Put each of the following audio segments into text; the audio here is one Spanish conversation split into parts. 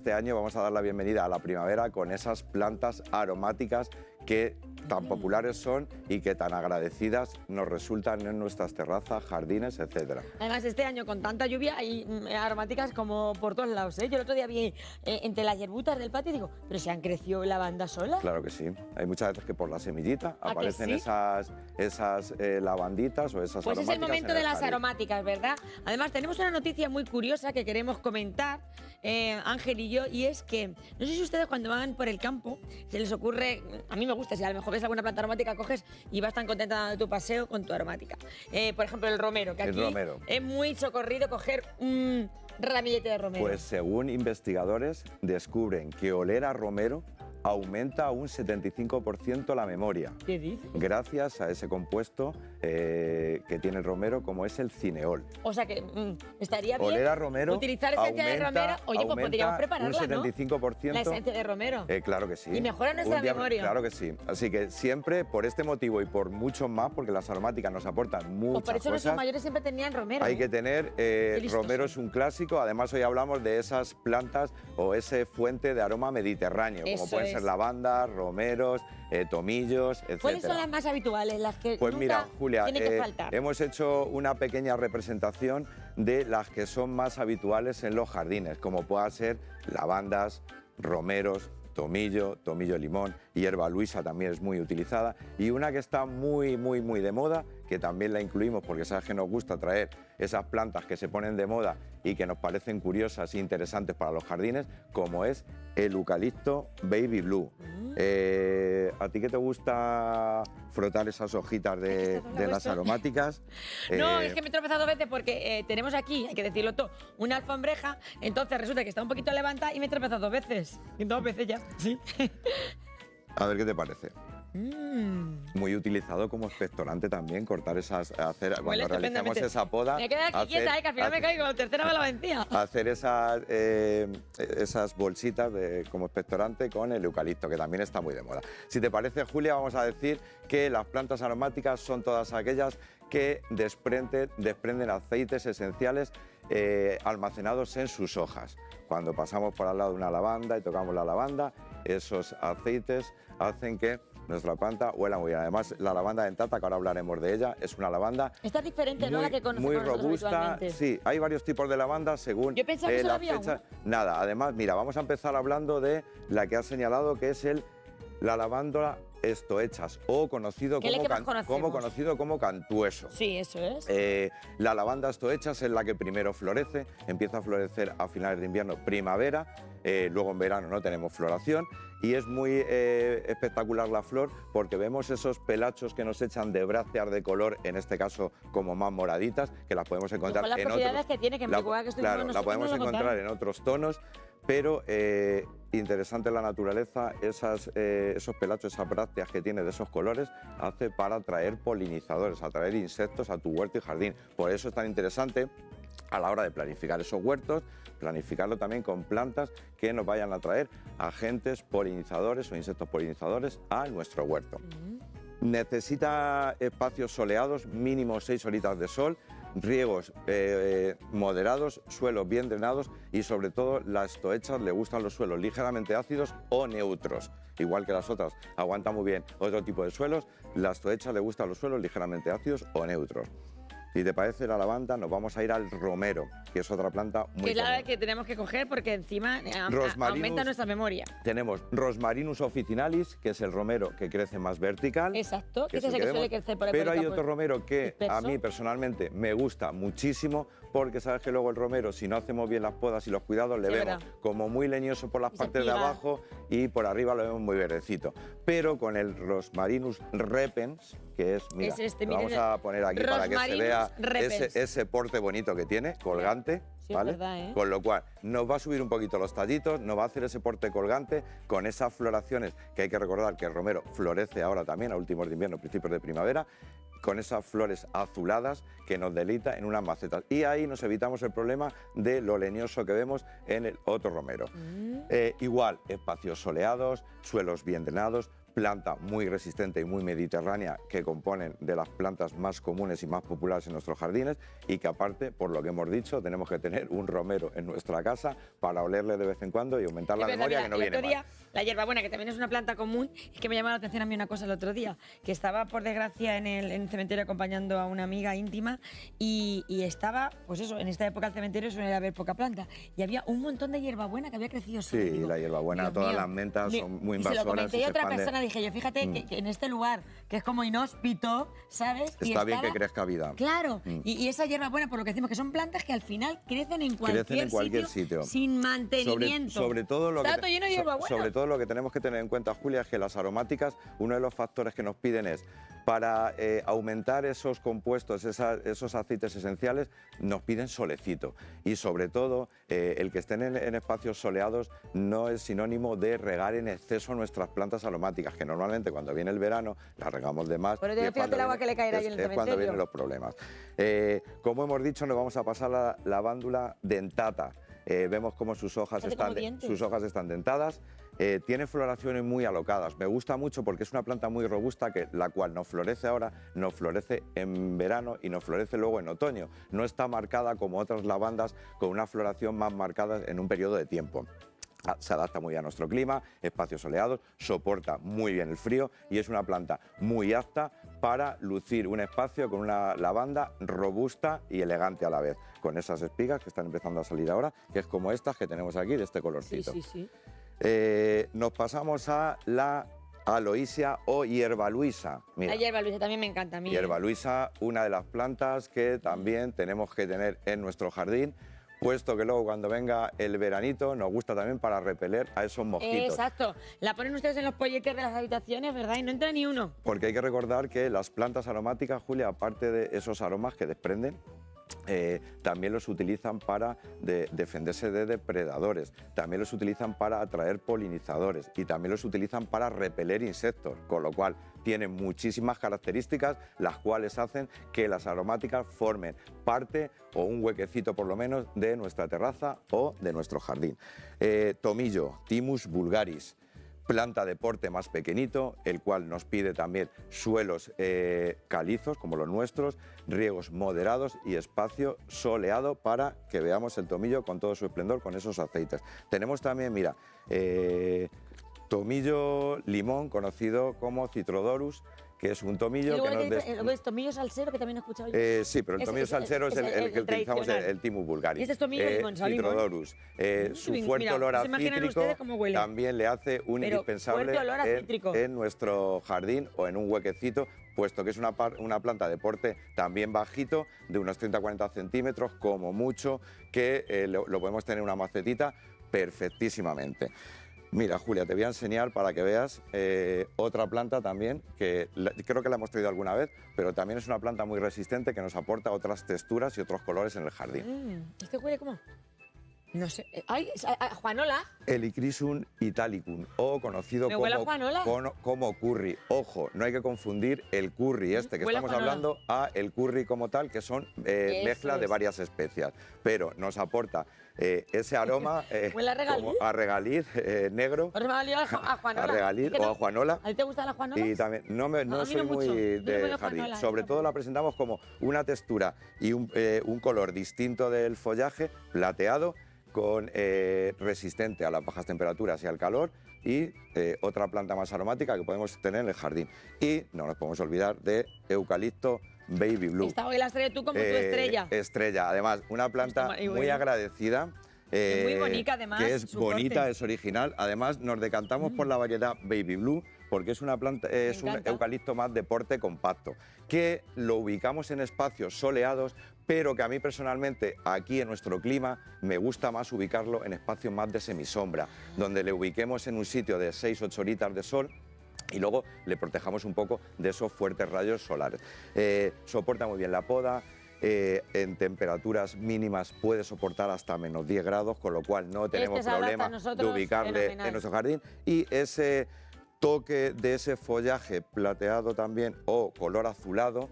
Este año vamos a dar la bienvenida a la primavera con esas plantas aromáticas que tan populares son y que tan agradecidas nos resultan en nuestras terrazas, jardines, etcétera. Además, este año con tanta lluvia hay aromáticas como por todos lados, ¿eh? Yo el otro día vi entre las hierbutas del patio y digo, ¿pero se han crecido lavanda sola? Claro que sí. Hay muchas veces que por la semillita ¿A que aparecen sí? esas lavanditas o esas Pues aromáticas. es el momento en de el las jardín. aromáticas, ¿verdad? Además, tenemos una noticia muy curiosa que queremos comentar, Ángel y yo, y es que, no sé si ustedes cuando van por el campo, se les ocurre, a mí me gusta, si a lo mejor ves alguna planta aromática, coges y vas tan contenta dando tu paseo con tu aromática. Por ejemplo, el romero, que El aquí romero. es muy socorrido coger un ramillete de romero. Pues según investigadores descubren que oler a romero aumenta un 75% la memoria. ¿Qué dices? Gracias a ese compuesto que tiene el romero, como es el cineol. O sea que estaría bien Oler a romero utilizar esencia de romero. Oye, pues podríamos prepararla, un 75%. ¿no? La esencia de romero. Claro que sí. Y mejora nuestra Un día- memoria. Claro que sí. Así que siempre, por este motivo y por muchos más, porque las aromáticas nos aportan Pues muchas por eso nuestros cosas, mayores siempre tenían romero. hay que tener, listos romero son. es un clásico, además hoy hablamos de esas plantas o ese fuente de aroma mediterráneo, Eso como pueden es. ser lavandas, romeros, tomillos, etc. ¿Cuáles son las más habituales, las que Pues nunca mira, Julia, tienen que faltar? hemos hecho una pequeña representación de las que son más habituales en los jardines, como puedan ser lavandas, romeros, tomillo, tomillo limón, hierba luisa también es muy utilizada, y una que está muy de moda, que también la incluimos porque sabes que nos gusta traer esas plantas que se ponen de moda y que nos parecen curiosas e interesantes para los jardines, como es el eucalipto baby blue. ¿A ti qué te gusta frotar esas hojitas de las aromáticas? No, es que me he tropezado dos veces porque tenemos aquí, hay que decirlo todo, una alfombreja, entonces resulta que está un poquito levantada y me he tropezado dos veces. Y dos veces ya, sí. A ver qué te parece. Muy utilizado como expectorante también, cortar esas, hacer cuando Huele realicemos estupendamente. esa poda. Me he quedado aquí quieta, que al final me caigo, tercera vez la vencía. Hacer esas bolsitas como expectorante con el eucalipto, que también está muy de moda. Si te parece, Julia, vamos a decir que las plantas aromáticas son todas aquellas que desprenden aceites esenciales almacenados en sus hojas. Cuando pasamos por al lado de una lavanda y tocamos la lavanda, esos aceites hacen que nuestra planta huela muy bien. Además, la lavanda dentata, que ahora hablaremos de ella, es una lavanda Esta es diferente, ¿no? A la que conocemos muy nosotros robusta. habitualmente. Sí, hay varios tipos de lavanda según Yo pensaba que solo la había fecha. Nada, además, mira, vamos a empezar hablando de la que has señalado, que es la lavanda estohechas, o conocido Que es la que más conocemos. conocido como cantueso. Sí, eso es. La lavanda estohechas es la que primero florece, empieza a florecer a finales de invierno, primavera, luego en verano no tenemos floración, y es muy espectacular la flor porque vemos esos pelachos que nos echan de brácteas de color, en este caso como más moraditas, que las podemos encontrar Con las en propiedades otros. que tiene, que me acuerdo que estuvimos Claro, la nosotros, podemos nos lo encontrar contaron. en otros tonos, pero interesante en la naturaleza, esos pelachos, esas brácteas que tiene de esos colores, hace para atraer polinizadores, atraer insectos a tu huerto y jardín. Por eso es tan interesante a la hora de planificar esos huertos, planificarlo también con plantas que nos vayan a traer agentes polinizadores o insectos polinizadores a nuestro huerto. Necesita espacios soleados, mínimo 6 horitas de sol, riegos moderados, suelos bien drenados y sobre todo las estohechas le gustan los suelos ligeramente ácidos o neutros. Igual que las otras aguantan muy bien otro tipo de suelos, las estohechas le gustan los suelos ligeramente ácidos o neutros. Si te parece la lavanda, nos vamos a ir al romero, que es otra planta muy Que es la común. que tenemos que coger porque encima Rosmarinus. aumenta nuestra memoria. Tenemos Rosmarinus officinalis, que es el romero que crece más vertical. Exacto, que es ese es el que vemos. suele crecer por el Pero hay campo otro romero que disperso. a mí personalmente me gusta muchísimo, porque sabes que luego el romero, si no hacemos bien las podas y los cuidados, le Sí, vemos verdad. como muy leñoso por las Y se partes de espiga. abajo y por arriba lo vemos muy verdecito. Pero con el Rosmarinus repens, que es, mira, Es este, lo vamos miren, a poner aquí para que se Rosmarinus vea repens. ese porte bonito que tiene, colgante. Sí, es ¿vale? verdad, ¿eh? Con lo cual nos va a subir un poquito los tallitos, nos va a hacer ese porte colgante con esas floraciones, que hay que recordar que el romero florece ahora también a últimos de invierno, principios de primavera, con esas flores azuladas que nos delita en unas macetas. Y ahí nos evitamos el problema de lo leñoso que vemos en el otro romero. Igual, espacios soleados, suelos bien drenados, planta muy resistente y muy mediterránea que componen de las plantas más comunes y más populares en nuestros jardines y que aparte, por lo que hemos dicho, tenemos que tener un romero en nuestra casa para olerle de vez en cuando y aumentar la memoria, que no viene mal. La hierbabuena, que también es una planta común, es que me llamó la atención a mí una cosa el otro día, que estaba por desgracia en el cementerio acompañando a una amiga íntima y estaba, pues eso, en esta época el cementerio suele haber poca planta y había un montón de hierbabuena que había crecido sola. Sí, la hierbabuena, todas las mentas son muy invasoras. Se lo comenté a otra persona, dije yo, fíjate que en este lugar, que es como inhóspito, ¿sabes? Está bien que crezca vida. Claro, y esa hierbabuena, por lo que decimos, que son plantas que al final crecen en cualquier sitio sin mantenimiento. Sobre todo lo Está todo lleno de hierbabuena. Sobre todo lo que tenemos que tener en cuenta, Julia, es que las aromáticas, uno de los factores que nos piden es, para aumentar esos compuestos, esos aceites esenciales, nos piden solecito. Y sobre todo, el que estén en espacios soleados no es sinónimo de regar en exceso nuestras plantas aromáticas, que normalmente cuando viene el verano las regamos de más. Pero fíjate el agua que le caerá ahí en el cementerio. Es cuando vienen los problemas. Como hemos dicho, nos vamos a pasar la lavándula dentata. Vemos cómo sus hojas están dentadas. Tiene floraciones muy alocadas. Me gusta mucho porque es una planta muy robusta, la cual nos florece ahora, nos florece en verano y nos florece luego en otoño. No está marcada como otras lavandas con una floración más marcada en un periodo de tiempo. Se adapta muy bien a nuestro clima, espacios soleados, soporta muy bien el frío y es una planta muy apta para lucir un espacio con una lavanda robusta y elegante a la vez, con esas espigas que están empezando a salir ahora, que es como estas que tenemos aquí de este colorcito. Sí. Nos pasamos a la aloisia o hierba luisa. Mira, la hierba luisa también me encanta a mí. Hierba luisa, una de las plantas que también tenemos que tener en nuestro jardín, puesto que luego cuando venga el veranito nos gusta también para repeler a esos mosquitos. Exacto. La ponen ustedes en los polletes de las habitaciones, ¿verdad? Y no entra ni uno. Porque hay que recordar que las plantas aromáticas, Julia, aparte de esos aromas que desprenden, también los utilizan para defenderse de depredadores, también los utilizan para atraer polinizadores y también los utilizan para repeler insectos, con lo cual tienen muchísimas características las cuales hacen que las aromáticas formen parte o un huequecito por lo menos de nuestra terraza o de nuestro jardín. Tomillo, Thymus vulgaris. Planta de porte más pequeñito, el cual nos pide también suelos calizos como los nuestros, riegos moderados y espacio soleado para que veamos el tomillo con todo su esplendor, con esos aceites. Tenemos también, mira, tomillo limón, conocido como Citrodorus, que es un tomillo y luego que nos... ¿Es tomillo salsero, que también he escuchado yo? Sí, pero el tomillo salsero es el que utilizamos, el Thymus vulgaris. Y este es tomillo limón, Citrodorus. Su fuerte olor a cítrico también le hace un indispensable en nuestro jardín o en un huequecito, puesto que es una planta de porte también bajito, de unos 30-40 centímetros, como mucho, que lo podemos tener en una macetita perfectísimamente. Mira, Julia, te voy a enseñar para que veas otra planta también, que creo que la hemos traído alguna vez, pero también es una planta muy resistente que nos aporta otras texturas y otros colores en el jardín. ¿Este huele cómo? No sé. ¡Ay! ¿Juanola? Helichrysum italicum, o conocido como curry. Ojo, no hay que confundir el curry que estamos hablando a el curry como tal, que son mezcla de varias especias, pero nos aporta ese aroma a regaliz negro, a regaliz o a juanola. ¿A ti te gusta la juanola? Y también no soy muy de jardín. Sobre todo la presentamos como una textura y un color distinto del follaje, plateado, resistente a las bajas temperaturas y al calor, y otra planta más aromática que podemos tener en el jardín. Y no nos podemos olvidar de eucalipto baby blue. Esta hoy la has traído tú como tu estrella. Estrella, además, una planta muy agradecida. Muy bonita, además. Que es bonita, es original. Además, nos decantamos por la variedad baby blue, porque es una planta, es un eucalipto más de porte compacto, que lo ubicamos en espacios soleados, pero que a mí personalmente, aquí en nuestro clima, me gusta más ubicarlo en espacios más de semisombra, donde le ubiquemos en un sitio de 6-8 horitas de sol y luego le protejamos un poco de esos fuertes rayos solares. Soporta muy bien la poda. En temperaturas mínimas puede soportar hasta menos 10 grados, con lo cual no tenemos problema de ubicarle en nuestro jardín. Y ese toque de ese follaje plateado también o color azulado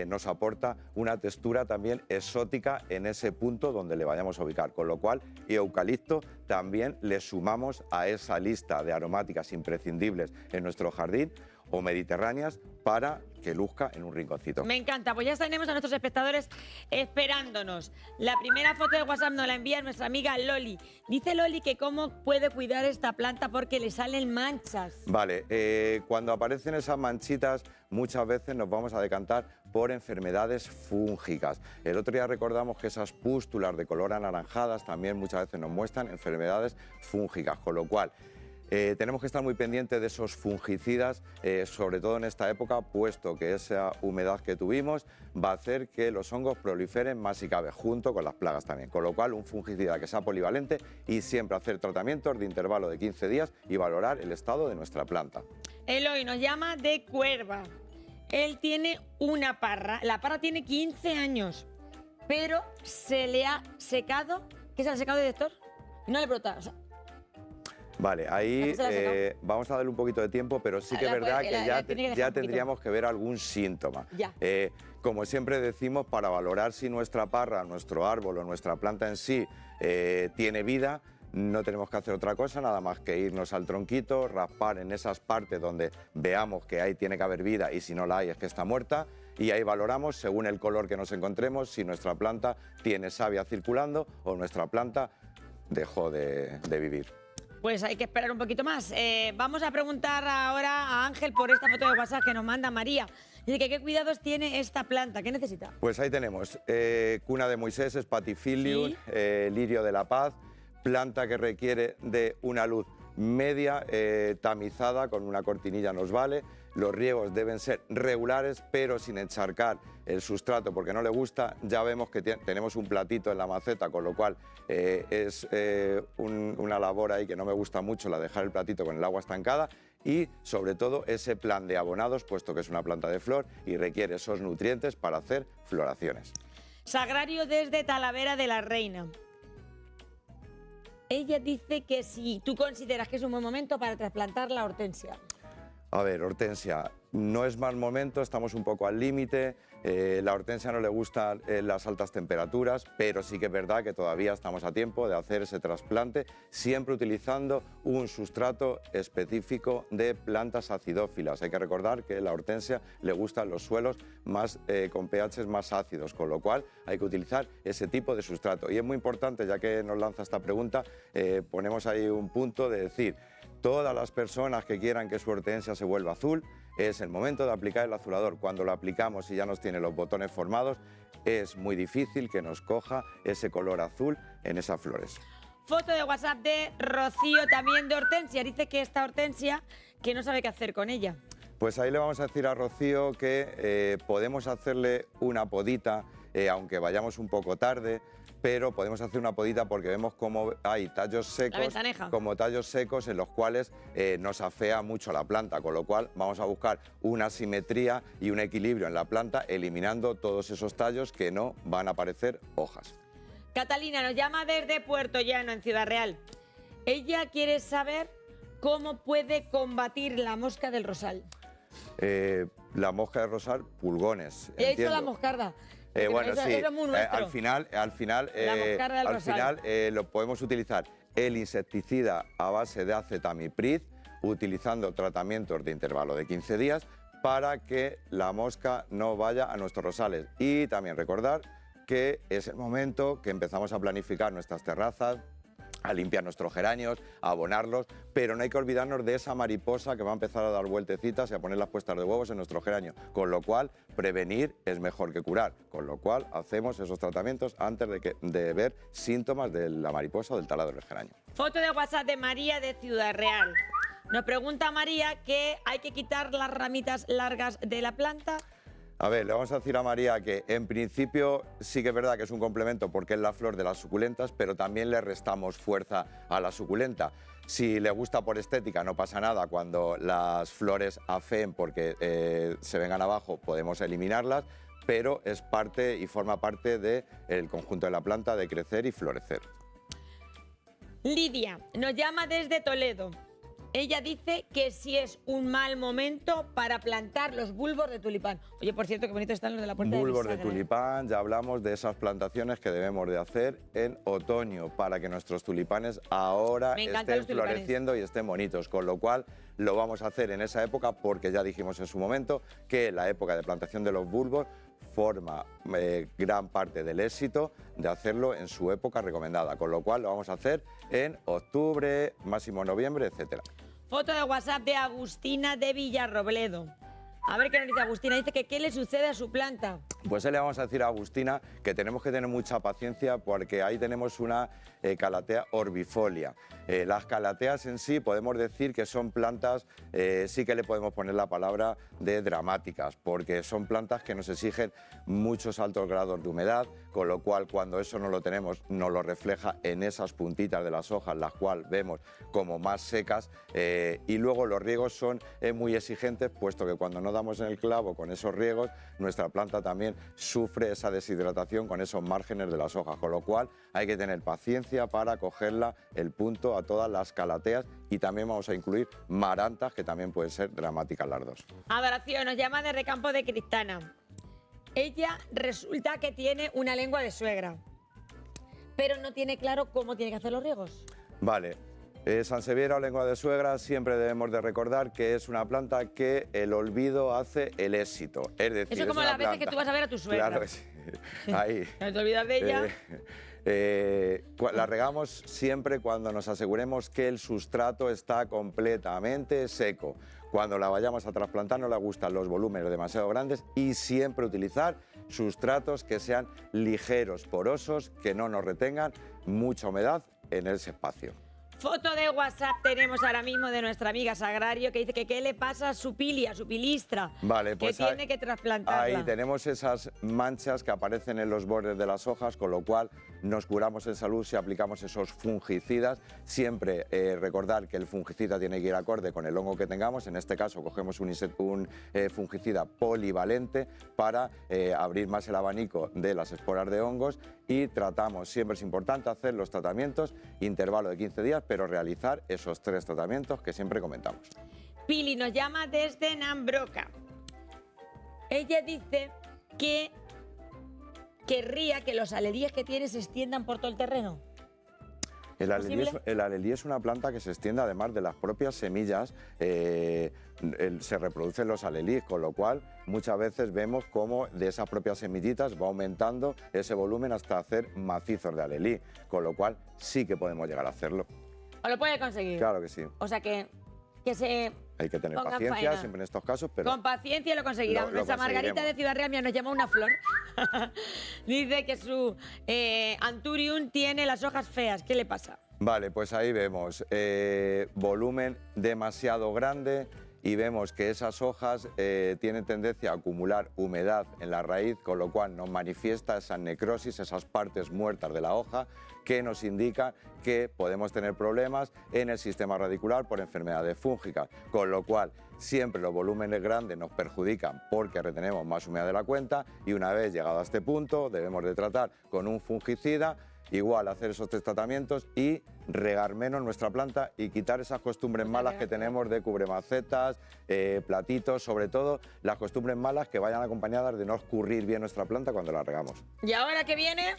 nos aporta una textura también exótica en ese punto donde le vayamos a ubicar, con lo cual eucalipto también le sumamos a esa lista de aromáticas imprescindibles en nuestro jardín o mediterráneas para que luzca en un rinconcito. Me encanta, pues ya tenemos a nuestros espectadores esperándonos. La primera foto de WhatsApp nos la envía nuestra amiga Loli. Dice Loli que cómo puede cuidar esta planta porque le salen manchas. Vale, cuando aparecen esas manchitas muchas veces nos vamos a decantar por enfermedades fúngicas. El otro día recordamos que esas pústulas de color anaranjadas también muchas veces nos muestran enfermedades fúngicas, con lo cual tenemos que estar muy pendientes de esos fungicidas, sobre todo en esta época, puesto que esa humedad que tuvimos va a hacer que los hongos proliferen más si cabe, junto con las plagas también. Con lo cual, un fungicida que sea polivalente y siempre hacer tratamientos de intervalo de 15 días y valorar el estado de nuestra planta. Eloy nos llama de Cuerva. Él tiene una parra, la parra tiene 15 años, pero se le ha secado. ¿Qué se le ha secado, director? No le brota. O sea, vale, ahí vamos a darle un poquito de tiempo, pero sí que es verdad que ya tendríamos que ver algún síntoma. Ya. Como siempre decimos, para valorar si nuestra parra, nuestro árbol o nuestra planta en sí tiene vida, no tenemos que hacer otra cosa, nada más que irnos al tronquito, raspar en esas partes donde veamos que ahí tiene que haber vida y si no la hay es que está muerta. Y ahí valoramos, según el color que nos encontremos, si nuestra planta tiene savia circulando o nuestra planta dejó de vivir. Pues hay que esperar un poquito más. Vamos a preguntar ahora a Ángel por esta foto de WhatsApp que nos manda María. Dice que qué cuidados tiene esta planta, ¿qué necesita? Pues ahí tenemos cuna de Moisés, Spathiphyllum, ¿Sí? lirio de la paz, planta que requiere de una luz media, tamizada, con una cortinilla nos vale. Los riegos deben ser regulares, pero sin encharcar el sustrato porque no le gusta. Ya vemos que tenemos un platito en la maceta, con lo cual es una labor ahí que no me gusta mucho, la de dejar el platito con el agua estancada. Y sobre todo ese plan de abonados, puesto que es una planta de flor y requiere esos nutrientes para hacer floraciones. Sagrario desde Talavera de la Reina. Ella dice que si tú consideras que es un buen momento para trasplantar la hortensia. A ver, hortensia, no es mal momento, estamos un poco al límite. La hortensia no le gustan las altas temperaturas, pero sí que es verdad que todavía estamos a tiempo de hacer ese trasplante, siempre utilizando un sustrato específico de plantas acidófilas. Hay que recordar que la hortensia le gustan los suelos más, con pHs más ácidos, con lo cual hay que utilizar ese tipo de sustrato. Y es muy importante, ya que nos lanza esta pregunta, ponemos ahí un punto de decir: todas las personas que quieran que su hortensia se vuelva azul, es el momento de aplicar el azulador. Cuando lo aplicamos y ya nos tiene los botones formados, es muy difícil que nos coja ese color azul en esas flores. Foto de WhatsApp de Rocío, también de hortensia. Dice que esta hortensia, que no sabe qué hacer con ella. Pues ahí le vamos a decir a Rocío que podemos hacerle una podita, aunque vayamos un poco tarde, pero podemos hacer una podita porque vemos como hay tallos secos, en los cuales nos afea mucho la planta, con lo cual vamos a buscar una simetría y un equilibrio en la planta, eliminando todos esos tallos que no van a aparecer hojas. Catalina nos llama desde Puerto Llano, en Ciudad Real. Ella quiere saber cómo puede combatir la mosca del rosal. La mosca del rosal, pulgones. He dicho la moscarda. Bueno, eso, sí, eso es muy nuestro. al final lo podemos utilizar el insecticida a base de acetamiprid, utilizando tratamientos de intervalo de 15 días para que la mosca no vaya a nuestros rosales. Y también recordar que es el momento que empezamos a planificar nuestras terrazas, a limpiar nuestros geranios, a abonarlos, pero no hay que olvidarnos de esa mariposa que va a empezar a dar vueltecitas y a poner las puestas de huevos en nuestro geranio, con lo cual prevenir es mejor que curar, con lo cual hacemos esos tratamientos antes de ver síntomas de la mariposa o del taladro del geranio. Foto de WhatsApp de María de Ciudad Real. Nos pregunta María que hay que quitar las ramitas largas de la planta. A ver, le vamos a decir a María que en principio sí que es verdad que es un complemento porque es la flor de las suculentas, pero también le restamos fuerza a la suculenta. Si le gusta por estética no pasa nada, cuando las flores afeen porque se vengan abajo podemos eliminarlas, pero es parte y forma parte del conjunto de la planta de crecer y florecer. Lidia nos llama desde Toledo. Ella dice que sí es un mal momento para plantar los bulbos de tulipán. Oye, por cierto, qué bonitos están los de la puerta Bulbos de de bisagra, ¿eh? tulipán, ya hablamos de esas plantaciones que debemos de hacer en otoño para que nuestros tulipanes ahora Me encantan estén los tulipanes. floreciendo y estén bonitos, con lo cual lo vamos a hacer en esa época porque ya dijimos en su momento que la época de plantación de los bulbos forma gran parte del éxito de hacerlo en su época recomendada, con lo cual lo vamos a hacer en octubre, máximo noviembre, etcétera. Foto de WhatsApp de Agustina de Villarrobledo. A ver qué nos dice Agustina. Dice que qué le sucede a su planta. Pues le vamos a decir a Agustina que tenemos que tener mucha paciencia porque ahí tenemos una calatea orbifolia. Las calateas en sí podemos decir que son plantas, sí que le podemos poner la palabra de dramáticas, porque son plantas que nos exigen muchos altos grados de humedad, con lo cual cuando eso no lo tenemos nos lo refleja en esas puntitas de las hojas, las cuales vemos como más secas, y luego los riegos son muy exigentes, puesto que cuando no damos en el clavo con esos riegos, nuestra planta también sufre esa deshidratación con esos márgenes de las hojas, con lo cual hay que tener paciencia para cogerla el punto a todas las calateas y también vamos a incluir marantas, que también pueden ser dramáticas las dos. Adoración nos llama desde Campo de Cristana. Ella resulta que tiene una lengua de suegra, pero no tiene claro cómo tiene que hacer los riegos. Vale. Sanseviera o lengua de suegra siempre debemos de recordar que es una planta que el olvido hace el éxito. Es decir, Eso es como una las veces que planta- tú vas a ver a tu suegra. Claro que sí. Ahí. No te olvidas de ella. La regamos siempre cuando nos aseguremos que el sustrato está completamente seco. Cuando la vayamos a trasplantar no le gustan los volúmenes demasiado grandes y siempre utilizar sustratos que sean ligeros, porosos, que no nos retengan mucha humedad en ese espacio. Foto de WhatsApp tenemos ahora mismo de nuestra amiga Sagrario que dice que qué le pasa a su pilia, a su pilistra, Vale, pues que tiene que trasplantarla. Ahí tenemos esas manchas que aparecen en los bordes de las hojas, con lo cual nos curamos en salud si aplicamos esos fungicidas. Siempre recordar que el fungicida tiene que ir acorde con el hongo que tengamos. En este caso cogemos un fungicida polivalente para abrir más el abanico de las esporas de hongos y tratamos, siempre es importante hacer los tratamientos, intervalo de 15 días, pero realizar esos 3 tratamientos que siempre comentamos. Pili nos llama desde Nambroca. Ella dice que querría que los alelíes que tiene se extiendan por todo el terreno. El ¿Posible? alelí es una planta que se extiende además de las propias semillas, se reproducen los alelíes, con lo cual muchas veces vemos cómo de esas propias semillitas va aumentando ese volumen hasta hacer macizos de alelí, con lo cual sí que podemos llegar a hacerlo. ¿O lo puede conseguir? Claro que sí. O sea que se... Hay que tener Pongan paciencia faena. siempre en estos casos, pero Con paciencia lo conseguirá. Lo Nuestra Margarita conseguiremos. de Ciudad Real mira, nos llama una flor. Dice que su Anturium tiene las hojas feas. ¿Qué le pasa? Vale, pues ahí vemos volumen demasiado grande y vemos que esas hojas tienen tendencia a acumular humedad en la raíz, con lo cual nos manifiesta esa necrosis, esas partes muertas de la hoja, que nos indican que podemos tener problemas en el sistema radicular por enfermedades fúngicas, con lo cual siempre los volúmenes grandes nos perjudican porque retenemos más humedad de la cuenta y una vez llegado a este punto debemos de tratar con un fungicida, igual hacer esos 3 tratamientos y regar menos nuestra planta y quitar esas costumbres malas que tenemos de cubremacetas, platitos, sobre todo las costumbres malas que vayan acompañadas de no escurrir bien nuestra planta cuando la regamos. Y ahora que viene